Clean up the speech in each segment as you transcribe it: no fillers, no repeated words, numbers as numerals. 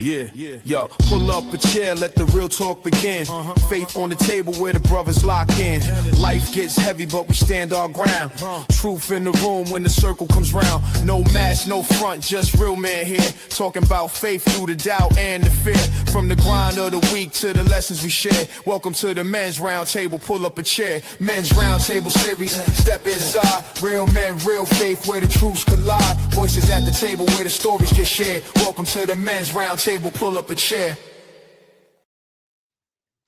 Yo, pull up a chair, let the real talk begin. Faith on the table where the brothers lock in. Life gets heavy, but we stand our ground. Truth in the room when the circle comes round. No mask, no front, just real man here. Talking about faith through the doubt and the fear. From the grind of the week to the lessons we share. Welcome to the men's round table, pull up a chair. Men's round table series, step inside. Real men, real faith where the truths collide. Voices at the table where the stories get shared. Welcome to the men's round table, pull up a chair.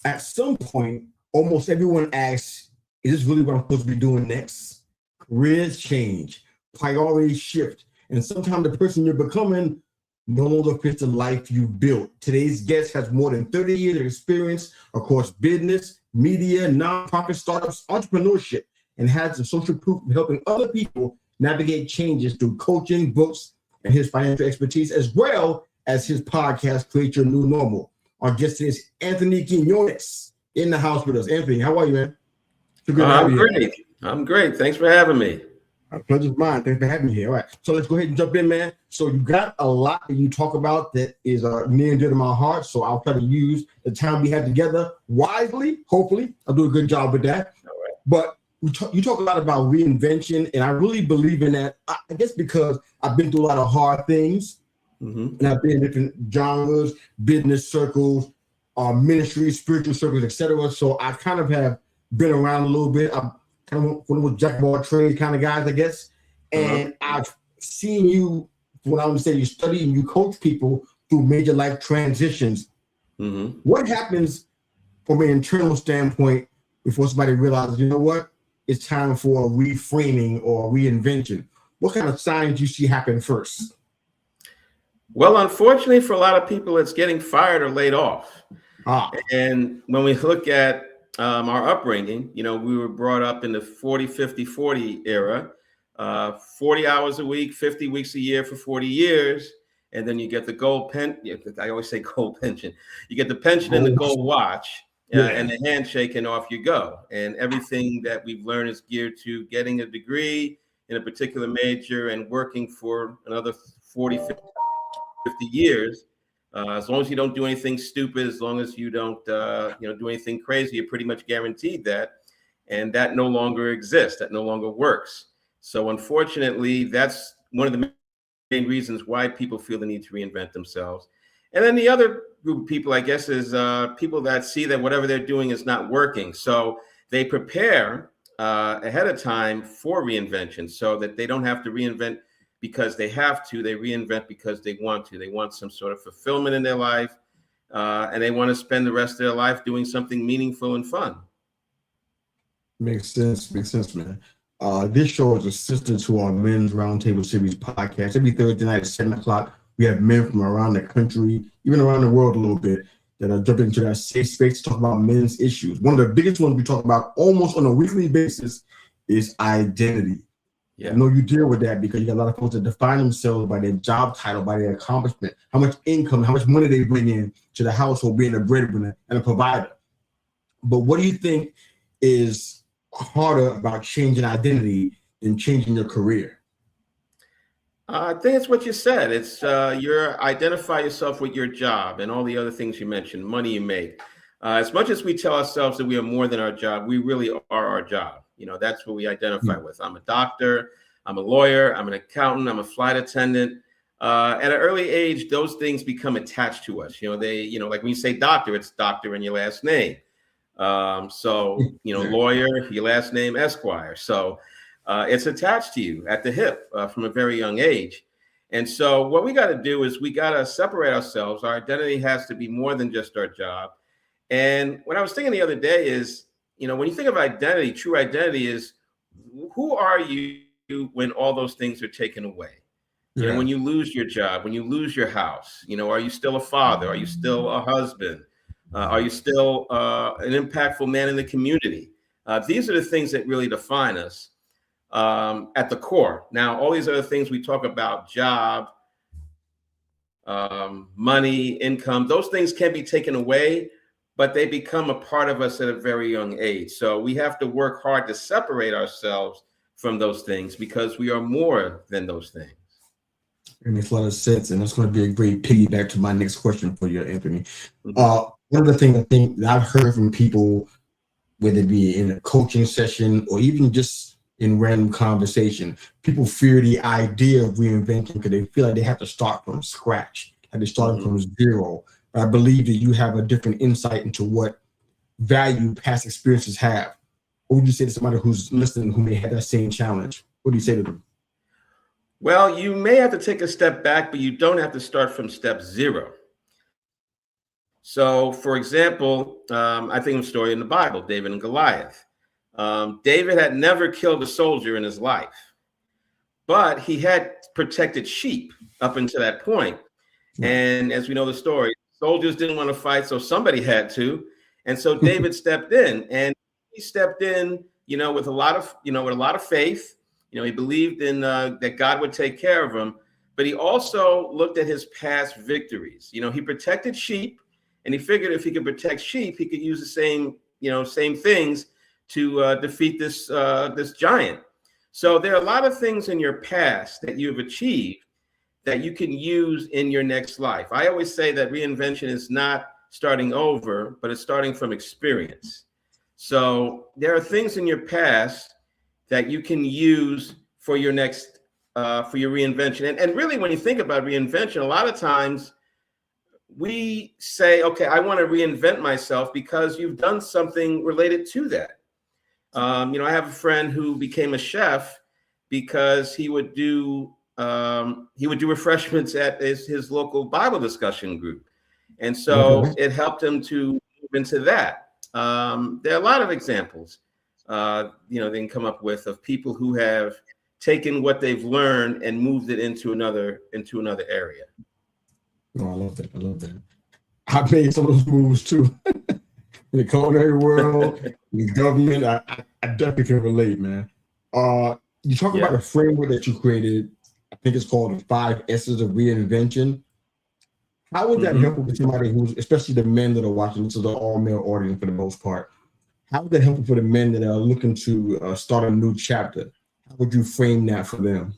At some point, almost everyone asks, is this really what I'm supposed to be doing next? Careers change, priorities shift, and sometimes the person you're becoming no longer fits the life you built. Today's guest has more than 30 years of experience across business, media, nonprofit startups, entrepreneurship, and has the social proof of helping other people navigate changes through coaching, books, and his financial expertise, as well as his podcast, Create Your New Normal. Our guest today is Anthony Quinones in the house with us. Anthony, how are you, man? I'm great. I'm great. Thanks for having me. Our pleasure's mine. Thanks for having me here. All right. So let's go ahead and jump in, man. So you got a lot that you talk about that is near and dear to my heart. So I'll try to use the time we have together wisely. Hopefully, I'll do a good job with that. All right. But you talk a lot about reinvention, and I really believe in that. I guess because I've been through a lot of hard things. And I've been in different genres, business circles, ministry, spiritual circles, etc. So I kind of have been around a little bit. I'm kind of one of those jack of all trades kind of guys, I guess. And I've seen you, when I would say you study and you coach people through major life transitions. What happens from an internal standpoint before somebody realizes, you know what, it's time for a reframing or reinvention? What kind of signs do you see happen first? Well, unfortunately, for a lot of people, it's getting fired or laid off. And when we look at our upbringing, you know, we were brought up in the 40, 50, 40 era, 40 hours a week, 50 weeks a year for 40 years. And then you get the gold pension. I always say gold pension. You get the pension and the gold watch and the handshake, and off you go. And everything that we've learned is geared to getting a degree in a particular major and working for another 40, 50 years. As long as you don't do anything stupid, as long as you don't do anything crazy, you're pretty much guaranteed that. And that no longer exists. That no longer works. So unfortunately, that's one of the main reasons why people feel the need to reinvent themselves. And then the other group of people, I guess, is people that see that whatever they're doing is not working. So they prepare ahead of time for reinvention so that they don't have to reinvent because they have to. They reinvent because they want to. They want some sort of fulfillment in their life, and they want to spend the rest of their life doing something meaningful and fun. Makes sense, man. This show is a sister to our Men's Roundtable Series podcast. Every Thursday night at 7 o'clock, we have men from around the country, even around the world a little bit, that are jumping into that safe space to talk about men's issues. One of the biggest ones we talk about almost on a weekly basis is identity. I know you deal with that because you got a lot of folks that define themselves by their job title, by their accomplishment, how much income, how much money they bring in to the household, being a breadwinner and a provider. But what do you think is harder about changing identity than changing your career? I think it's what you said. It's you identify yourself with your job and all the other things you mentioned, money you make. As much as we tell ourselves that we are more than our job, we really are our job. You know, that's what we identify with. I'm a doctor, I'm a lawyer, I'm an accountant, I'm a flight attendant. At an early age, those things become attached to us. You know, like when you say doctor, it's doctor in your last name. Lawyer, your last name, Esquire. So it's attached to you at the hip from a very young age. And so what we got to do is we got to separate ourselves. Our identity has to be more than just our job. And what I was thinking the other day is, you know, when you think of identity, true identity is who are you when all those things are taken away? You know, when you lose your job, when you lose your house, you know, are you still a father? Are you still a husband? Are you still an impactful man in the community? These are the things that really define us at the core. Now, all these other things we talk about, job, money, income, those things can be taken away, but they become a part of us at a very young age. So we have to work hard to separate ourselves from those things because we are more than those things. It makes a lot of sense, and that's going to be a great piggyback to my next question for you, Anthony. Mhm. One of the things I think that I've heard from people, whether it be in a coaching session or even just in random conversation, people fear the idea of reinventing because they feel like they have to start from scratch, like they're starting from zero. But I believe that you have a different insight into what value past experiences have. What would you say to somebody who's listening who may have that same challenge? What do you say to them? Well, you may have to take a step back, but you don't have to start from step zero. So, for example, I think of a story in the Bible, David and Goliath. David had never killed a soldier in his life, but he had protected sheep up until that point. And as we know the story, soldiers didn't want to fight, so somebody had to. And so David stepped in, and he stepped in, with a lot of faith. He believed in that God would take care of him, but he also looked at his past victories. He protected sheep, and he figured if he could protect sheep, he could use the same things to defeat this giant. So there are a lot of things in your past that you've achieved that you can use in your next life. I always say that reinvention is not starting over, but it's starting from experience. So there are things in your past that you can use for your next, for your reinvention. And really, when you think about reinvention, a lot of times we say, okay, I want to reinvent myself because you've done something related to that. I have a friend who became a chef because he would do refreshments at his local Bible discussion group. And so it helped him to move into that. There are a lot of examples, they can come up with of people who have taken what they've learned and moved it into another area. Oh, I love that. I've made some of those moves too. In the culinary world, in the government, I definitely can relate, man. You talk about a framework that you created. I think it's called the 5 S's of Reinvention. How would that help with somebody who's, especially the men that are watching, this is an all-male audience for the most part. How would that help for the men that are looking to start a new chapter? How would you frame that for them?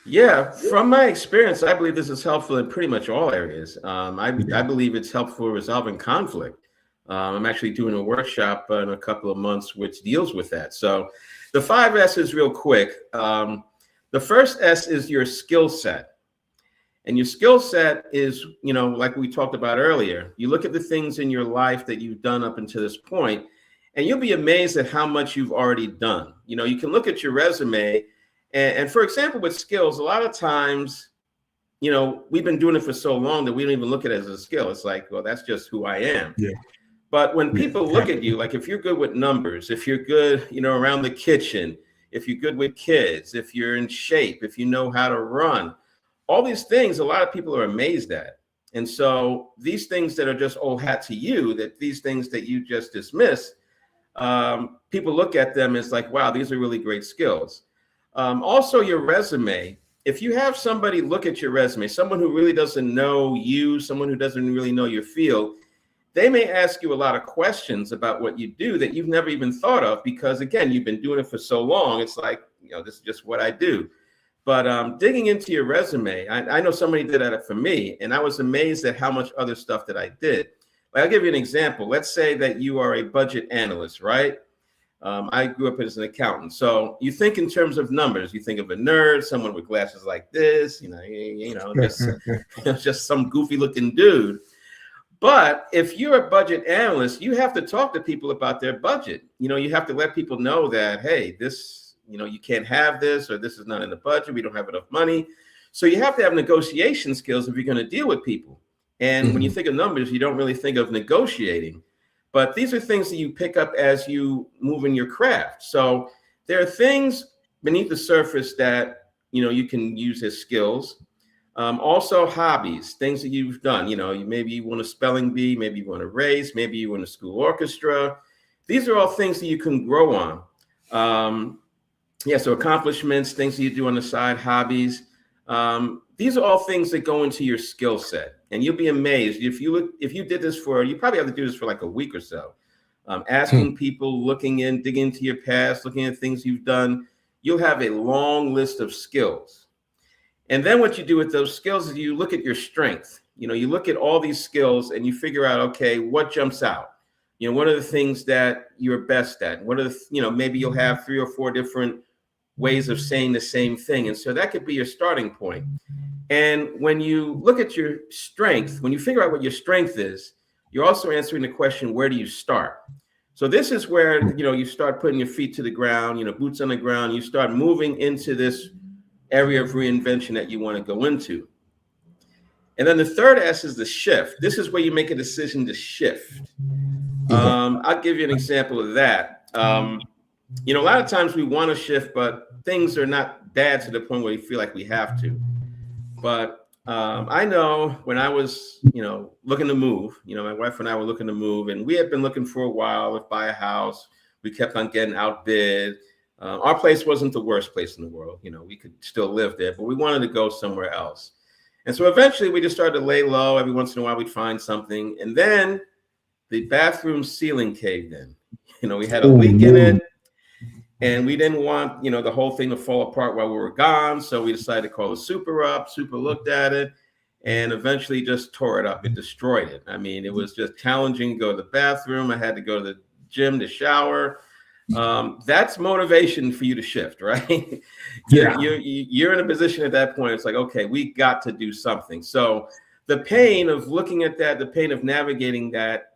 Yeah, from my experience, I believe this is helpful in pretty much all areas. I believe it's helpful resolving conflict. I'm actually doing a workshop in a couple of months which deals with that. So the 5 S's real quick. The first S is your skill set. And your skill set is, like we talked about earlier, you look at the things in your life that you've done up until this point, and you'll be amazed at how much you've already done. You can look at your resume, and for example, with skills, a lot of times, we've been doing it for so long that we don't even look at it as a skill. It's like, well, that's just who I am. Yeah. But when people look at you, like if you're good with numbers, if you're good, around the kitchen, if you're good with kids, if you're in shape, if you know how to run, all these things, a lot of people are amazed at. And so these things that are just old hat to you, that these things that you just dismiss, people look at them as like, wow, these are really great skills. Also your resume, if you have somebody look at your resume, someone who really doesn't know you, someone who doesn't really know your field, they may ask you a lot of questions about what you do that you've never even thought of, because again, you've been doing it for so long. It's like, this is just what I do. But digging into your resume, I know somebody did that for me, and I was amazed at how much other stuff that I did. Like, I'll give you an example. Let's say that you are a budget analyst, right? I grew up as an accountant. So you think in terms of numbers. You think of a nerd, someone with glasses like this, just some goofy looking dude. But if you're a budget analyst, you have to talk to people about their budget. You have to let people know that, hey, this, you can't have this, or this is not in the budget. We don't have enough money. So you have to have negotiation skills if you're going to deal with people. And when you think of numbers, you don't really think of negotiating. But these are things that you pick up as you move in your craft. So there are things beneath the surface that, you can use as skills. Also hobbies, things that you've done. Maybe you want a spelling bee, maybe you want to race, maybe you want a school orchestra. These are all things that you can grow on. So accomplishments, things that you do on the side, hobbies. These are all things that go into your skill set, and you'll be amazed if you did this you probably have to do this for like a week or so. Asking people, digging into your past, looking at things you've done. you'll have a long list of skills. And then what you do with those skills is you look at your strength. You know, you look at all these skills and you figure out, okay, what jumps out? You know, what are the things that you're best at? What are the, you know, maybe you'll have 3 or 4 different ways of saying the same thing. And so that could be your starting point. And when you look at your strength, when you figure out what your strength is, you're also answering the question, where do you start? So this is where, you know, you start putting your feet to the ground, you know, boots on the ground, you start moving into this area of reinvention that you want to go into. And then the third S is the shift. This is where you make a decision to shift. I'll give you an example of that. You know, a lot of times we want to shift, but things are not bad to the point where we feel like we have to. But I know when I was, you know, looking to move, you know, my wife and I were looking to move, and we had been looking for a while to buy a house. We kept on getting outbid. Our place wasn't the worst place in the world. You know, we could still live there, but we wanted to go somewhere else. And so eventually we just started to lay low. Every once in a while we'd find something. And then the bathroom ceiling caved in. You know, we had a leak in it. And we didn't want, you know, the whole thing to fall apart while we were gone. So we decided to call the super up. Super looked at it and eventually just tore it up. It destroyed it. I mean, it was just challenging to go to the bathroom. I had to go to the gym to shower. That's motivation for you to shift, right? Yeah. You're in a position at that point. It's like, okay, we got to do something. So the pain of looking at that, the pain of navigating that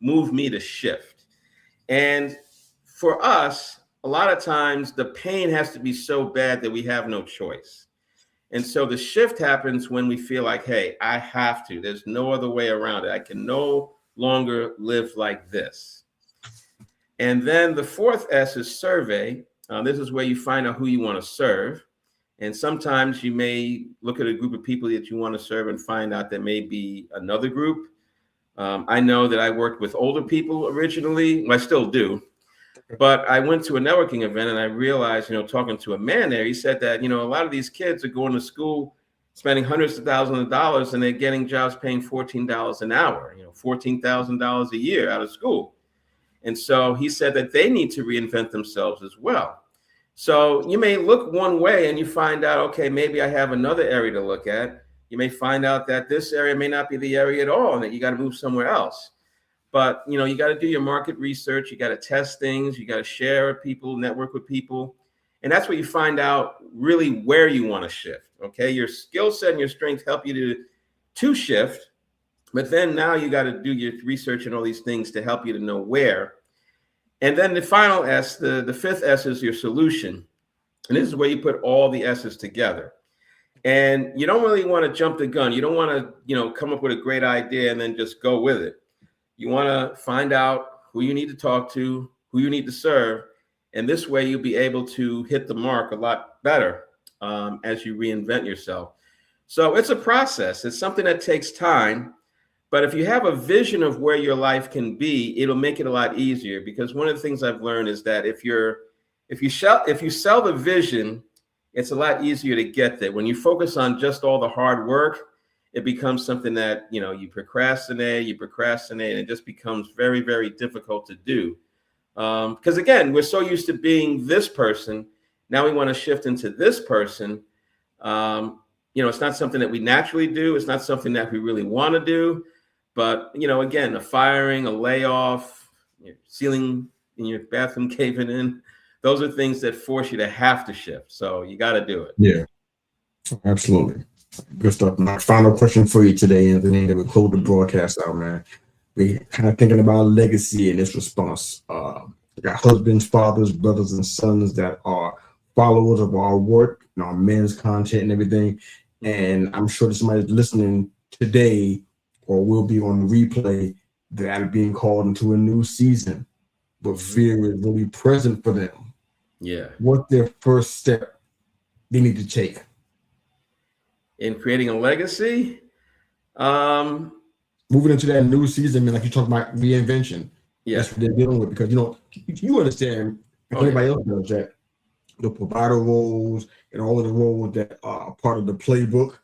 moved me to shift. And for us, a lot of times the pain has to be so bad that we have no choice. And so the shift happens when we feel like, hey, I have to. There's no other way around it. I can no longer live like this. And then the fourth S is survey. This is where you find out who you want to serve. And sometimes you may look at a group of people that you want to serve and find out there may be another group. I know that I worked with older people originally. Well, I still do. But I went to a networking event and I realized, you know, talking to a man there, he said that, you know, a lot of these kids are going to school, spending hundreds of thousands of dollars, and they're getting jobs paying $14 an hour, you know, $14,000 a year out of school. And so he said that they need to reinvent themselves as well. So you may look one way and you find out, okay, maybe I have another area to look at. You may find out that this area may not be the area at all and that you got to move somewhere else. But, you know, you got to do your market research. You got to test things. You got to share with people, network with people. And that's where you find out really where you want to shift. Okay. Your skill set and your strength help you to shift. But then now you got to do your research and all these things to help you to know where. And then the final S, the fifth S is your solution. And this is where you put all the S's together. And you don't really want to jump the gun. You don't want to, you know, come up with a great idea and then just go with it. You want to find out who you need to talk to, who you need to serve. And this way you'll be able to hit the mark a lot better as you reinvent yourself. So it's a process. It's something that takes time. But if you have a vision of where your life can be, it'll make it a lot easier. Because one of the things I've learned is that if you sell the vision, it's a lot easier to get there. When you focus on just all the hard work, it becomes something that, you know, you procrastinate, and it just becomes very, very difficult to do. Because again, we're so used to being this person. Now we want to shift into this person. You know, it's not something that we naturally do. It's not something that we really want to do. But, you know, again, a firing, a layoff, your ceiling in your bathroom caving in, those are things that force you to have to shift. So you got to do it. Yeah, absolutely. Good stuff. My final question for you today, Anthony, that we close the broadcast out, man. We kind of thinking about legacy in this response. We got husbands, fathers, brothers, and sons that are followers of our work and our men's content and everything. And I'm sure somebody's listening today or will be on replay that are being called into a new season, but fear is really present for them. Yeah. What's their first step they need to take in creating a legacy? Moving into that new season, I mean, like you talked about reinvention. Yeah. That's what they're dealing with, because, you know, you understand, everybody else knows that the provider roles and all of the roles that are part of the playbook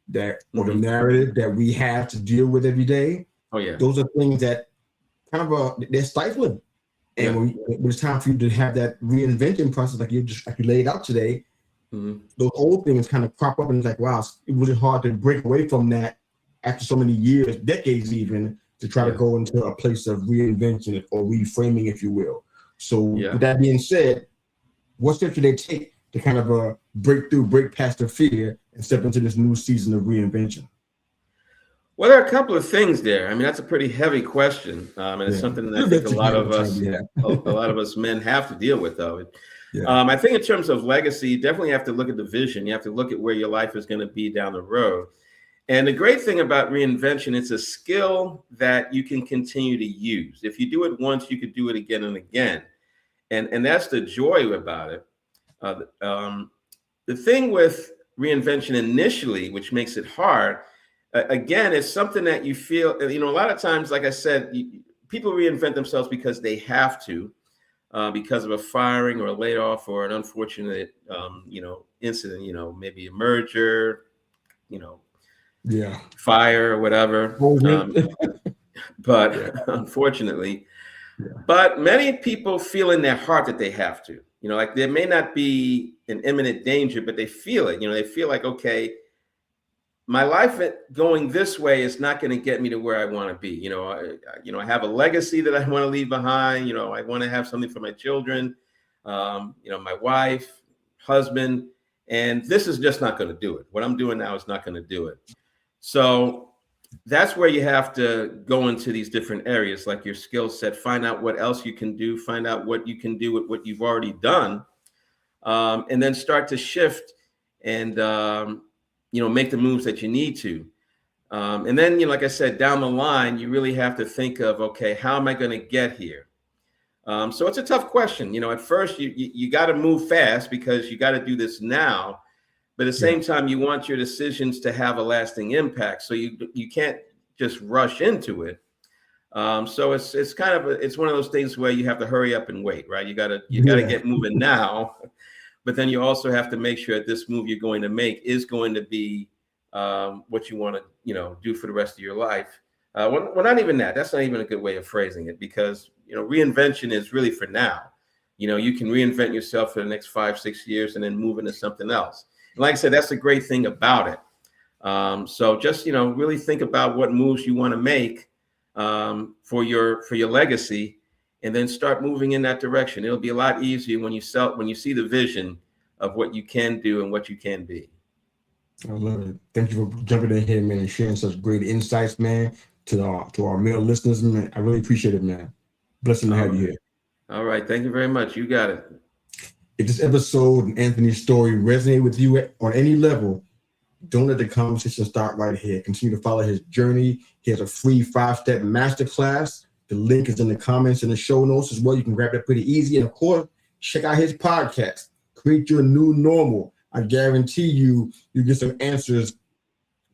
that or the narrative that we have to deal with every day. Oh yeah. Those are things that kind of they're stifling. And when it's time for you to have that reinvention process, like you laid out today, those old things kind of crop up, and it's like, wow, it was hard to break away from that after so many years, decades even, to try to go into a place of reinvention or reframing, if you will. So with that being said, what steps should they take to kind of break past the fear and step into this new season of reinvention? Well, there are a couple of things there. I mean, that's a pretty heavy question, and it's something that I think a lot of us men have to deal with, though. I think in terms of legacy, you definitely have to look at the vision. You have to look at where your life is going to be down the road. And the great thing about reinvention, it's a skill that you can continue to use. If you do it once, you could do it again and again. And that's the joy about it. The thing with reinvention initially, which makes it hard, again, it's something that you feel, a lot of times, like I said, people reinvent themselves because they have to, because of a firing or a layoff or an unfortunate, incident, maybe a merger, fire or whatever. But unfortunately, but many people feel in their heart that they have to, like there may not be an imminent danger, but they feel it, they feel like, okay, my life going this way is not going to get me to where I want to be. I have a legacy that I want to leave behind. I want to have something for my children, my wife, husband, and this is just not going to do it. What I'm doing now is not going to do it. So that's where you have to go into these different areas, like your skill set, find out what else you can do, find out what you can do with what you've already done, and then start to shift and, make the moves that you need to. And then, like I said, down the line, you really have to think of, okay, how am I going to get here? So it's a tough question. At first, you got to move fast because you got to do this now. But at the same time, you want your decisions to have a lasting impact. So you can't just rush into it. So it's kind of it's one of those things where you have to hurry up and wait, right? You got to get moving now. But then you also have to make sure that this move you're going to make is going to be what you want to, do for the rest of your life. Well, not even that. That's not even a good way of phrasing it, because, reinvention is really for now. You can reinvent yourself for the next 5-6 years and then move into something else. And like I said, that's the great thing about it. So just, really think about what moves you want to make for your legacy, and then start moving in that direction. It'll be a lot easier when you see the vision of what you can do and what you can be. I love it. Thank you for jumping in here, man, and sharing such great insights, man, to our male listeners, man. I really appreciate it, man. Blessing to have you here. All right. Thank you very much. You got it. If this episode and Anthony's story resonate with you on any level, don't let the conversation start right here. Continue to follow his journey. He has a free 5-step masterclass. The link is in the comments and the show notes as well. You can grab that pretty easy. And of course, check out his podcast, Create Your New Normal. I guarantee you get some answers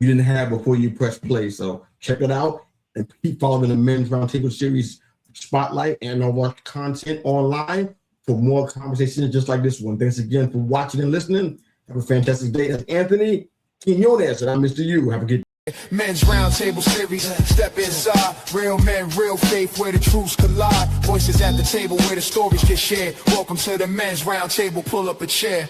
you didn't have before you press play. So check it out and keep following the Men's Roundtable Series Spotlight and our content online for more conversations just like this one. Thanks again for watching and listening. Have a fantastic day. That's Anthony, keen-yo-nezz, and I'm Mr. You. Have a good day. Men's Roundtable Series, step inside. Real men, real faith, where the truths collide. Voices at the table where the stories get shared. Welcome to the Men's Roundtable, pull up a chair.